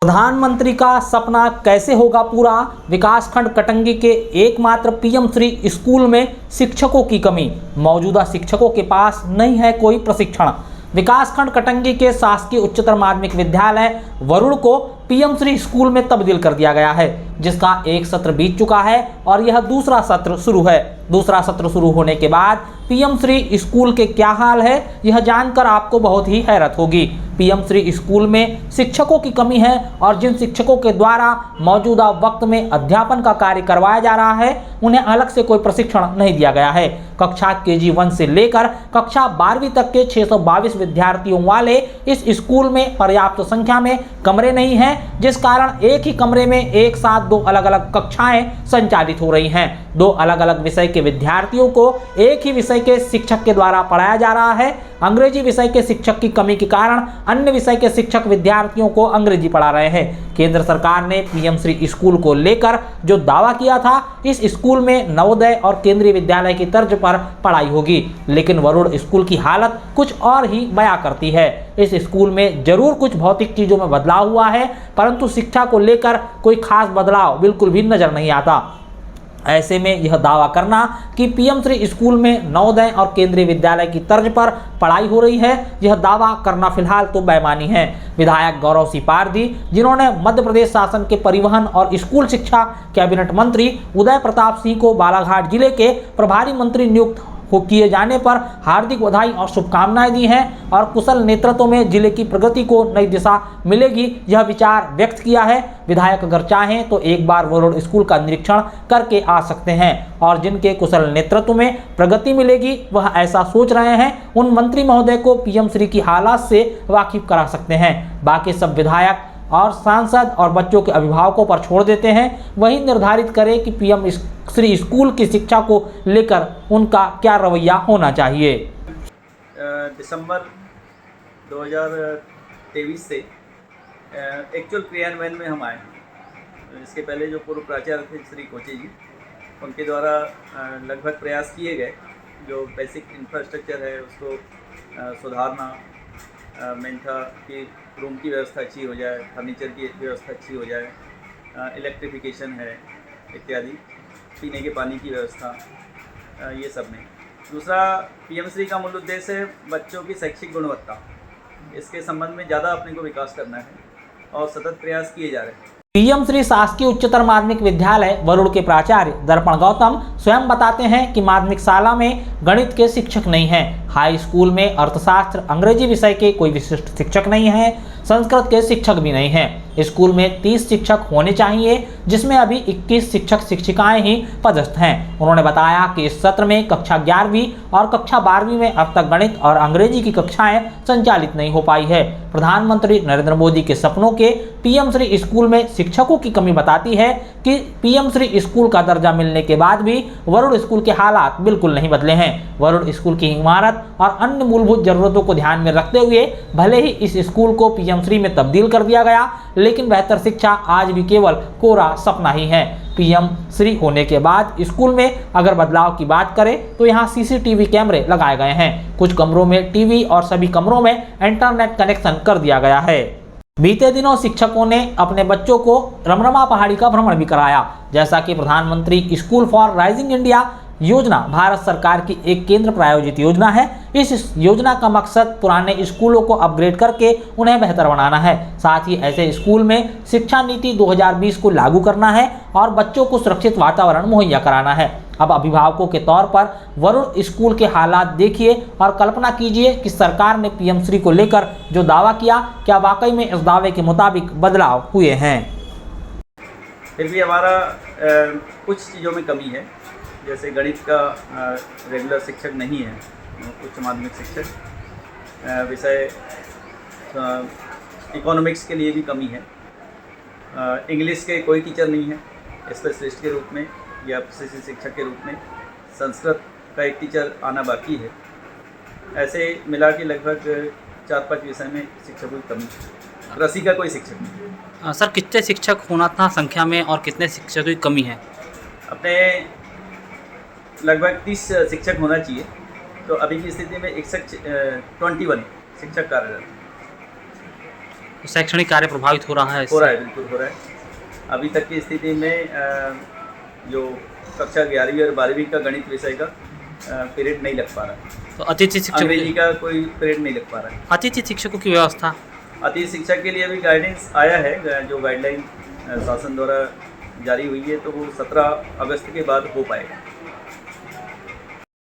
प्रधानमंत्री का सपना कैसे होगा पूरा। विकासखंड कटंगी के एकमात्र पीएम श्री स्कूल में शिक्षकों की कमी, मौजूदा शिक्षकों के पास नहीं है कोई प्रशिक्षण। विकासखंड कटंगी के शासकीय उच्चतर माध्यमिक विद्यालय वरुण को पीएम श्री स्कूल में तब्दील कर दिया गया है, जिसका एक सत्र बीत चुका है और यह दूसरा सत्र शुरू है। दूसरा सत्र शुरू होने के बाद पीएम श्री स्कूल के क्या हाल है, यह जानकर आपको बहुत ही हैरत होगी। पीएम श्री स्कूल में शिक्षकों की कमी है और जिन शिक्षकों के द्वारा मौजूदा वक्त में अध्यापन का कार्य करवाया जा रहा है, उन्हें अलग से कोई प्रशिक्षण नहीं दिया गया है। कक्षा KG 1 से लेकर कक्षा 12वीं तक के 622 विद्यार्थियों वाले इस स्कूल में पर्याप्त संख्या में कमरे नहीं हैं, जिस कारण एक ही कमरे में एक साथ दो अलग अलग कक्षाएं संचालित हो रही हैं। दो अलग अलग विषय के विद्यार्थियों को एक ही विषय के शिक्षक के द्वारा पढ़ाया जा रहा है। अंग्रेजी विषय के शिक्षक की कमी के कारण अन्य विषय के शिक्षक विद्यार्थियों को अंग्रेजी पढ़ा रहे हैं। केंद्र सरकार ने पीएम श्री स्कूल को लेकर जो दावा किया था, इस स्कूल में नवोदय और केंद्रीय विद्यालय की तर्ज पर पढ़ाई होगी, लेकिन वरुण स्कूल की हालत कुछ और ही बयां करती है। इस स्कूल में जरूर कुछ भौतिक चीजों में बदलाव हुआ है, परंतु शिक्षा को लेकर कोई खास बदलाव बिल्कुल भी नजर नहीं आता। ऐसे में यह दावा करना कि पीएम श्री स्कूल में नवोदय और केंद्रीय विद्यालय की तर्ज पर पढ़ाई हो रही है, यह दावा करना फिलहाल तो बेईमानी है। विधायक गौरव सिंह पारदी, जिन्होंने मध्य प्रदेश शासन के परिवहन और स्कूल शिक्षा कैबिनेट मंत्री उदय प्रताप सिंह को बालाघाट जिले के प्रभारी मंत्री नियुक्त किए जाने पर हार्दिक बधाई और शुभकामनाएं दी हैं और कुशल नेतृत्व में जिले की प्रगति को नई दिशा मिलेगी, यह विचार व्यक्त किया है। विधायक अगर चाहें तो एक बार वरुण स्कूल का निरीक्षण करके आ सकते हैं और जिनके कुशल नेतृत्व में प्रगति मिलेगी, वह ऐसा सोच रहे हैं, उन मंत्री महोदय को पीएम श्री की हालात से वाकिफ करा सकते हैं। बाकी सब विधायक और सांसद और बच्चों के अभिभावकों पर छोड़ देते हैं, वही निर्धारित करें कि पीएम श्री स्कूल की शिक्षा को लेकर उनका क्या रवैया होना चाहिए। दिसंबर 2023 से एक्चुअल क्रियान्वयन में हम आए। इसके पहले जो पूर्व प्राचार्य थे श्री कोचे जी, उनके द्वारा लगभग प्रयास किए गए। जो बेसिक इंफ्रास्ट्रक्चर है उसको सुधारना, मेन था कि रूम की व्यवस्था अच्छी हो जाए, फर्नीचर की व्यवस्था अच्छी हो जाए, इलेक्ट्रिफिकेशन है इत्यादि, पीने के पानी की व्यवस्था, ये सब में। दूसरा, पीएम श्री का मूल उद्देश्य है बच्चों की शैक्षिक गुणवत्ता, इसके संबंध में ज़्यादा अपने को विकास करना है और सतत प्रयास किए जा रहे हैं। पीएम श्री शासकीय उच्चतर माध्यमिक विद्यालय वरुण के प्राचार्य दर्पण गौतम स्वयं बताते हैं कि माध्यमिक शाला में गणित के शिक्षक नहीं हैं, हाई स्कूल में अर्थशास्त्र अंग्रेजी विषय के कोई विशिष्ट शिक्षक नहीं हैं, संस्कृत के शिक्षक भी नहीं हैं। स्कूल में 30 शिक्षक होने चाहिए, जिसमें अभी 21 शिक्षक शिक्षिकाएं ही पदस्थ हैं। उन्होंने बताया कि इस सत्र में कक्षा 11वीं और कक्षा 12वीं में अब तक गणित और अंग्रेजी की कक्षाएं संचालित नहीं हो पाई है। प्रधानमंत्री नरेंद्र मोदी के सपनों के पीएम श्री स्कूल में शिक्षकों की कमी बताती है कि पीएम श्री स्कूल का दर्जा मिलने के बाद भी वरुण स्कूल के हालात बिल्कुल नहीं बदले हैं। वरुण स्कूल की इमारत और अन्य मूलभूत जरूरतों को ध्यान में रखते हुए भले ही इस स्कूल को पीएम श्री में तब्दील कर दिया गया, लेकिन बेहतर शिक्षा आज भी केवल कोरा सपना ही है। पीएम श्री होने के बाद स्कूल में अगर बदलाव की बात करें तो यहाँ CCTV कैमरे लगाए गए हैं, कुछ कमरों में टीवी और सभी कमरों में इंटरनेट कनेक्शन कर दिया गया है। बीते दिनों शिक्षकों ने अपने बच्चों को रमरमा पहाड़ी का भ्रमण भी कराया। जैसा कि प्रधानमंत्री स्कूल फॉर राइजिंग इंडिया योजना भारत सरकार की एक केंद्र प्रायोजित योजना है। इस योजना का मकसद पुराने स्कूलों को अपग्रेड करके उन्हें बेहतर बनाना है। साथ ही ऐसे स्कूल में शिक्षा नीति 2020 को लागू करना है और बच्चों को सुरक्षित वातावरण मुहैया कराना है। अब अभिभावकों के तौर पर वरुण स्कूल के हालात देखिए और कल्पना कीजिए कि सरकार ने पीएम श्री को लेकर जो दावा किया, क्या वाकई में इस दावे के मुताबिक बदलाव हुए हैं। फिर भी हमारा कुछ चीज़ों में कमी है, जैसे गणित का रेगुलर शिक्षक नहीं है, उच्च माध्यमिक शिक्षक विषय, इकोनॉमिक्स के लिए भी कमी है, इंग्लिश के कोई टीचर नहीं है स्पेशलिस्ट के रूप में या प्रशिक्षित शिक्षक के रूप में, संस्कृत का एक टीचर आना बाकी है। ऐसे मिला के लगभग 4-5 विषय में शिक्षकों की कमी है। कृषि का कोई शिक्षक नहीं। सर, कितने शिक्षक होना था संख्या में और कितने शिक्षकों की कमी है? अपने लगभग 30 शिक्षक होना चाहिए, तो अभी की स्थिति में 21 शिक्षक कार्यरत। तो शैक्षणिक कार्य प्रभावित हो रहा है हो रहा है, बिल्कुल हो रहा है। अभी तक की स्थिति में जो कक्षा 11वीं और 12वीं का गणित विषय का पीरियड नहीं लग पा रहा है। तो अतिथि शिक्षक अंग्रेजी का कोई पीरियड नहीं लग पा रहा है। अतिथि शिक्षकों की व्यवस्था अतिथि शिक्षक के लिए भी गाइडेंस आया है, जो गाइडलाइन शासन द्वारा जारी हुई है, तो वो 17 अगस्त के बाद हो पाएगा।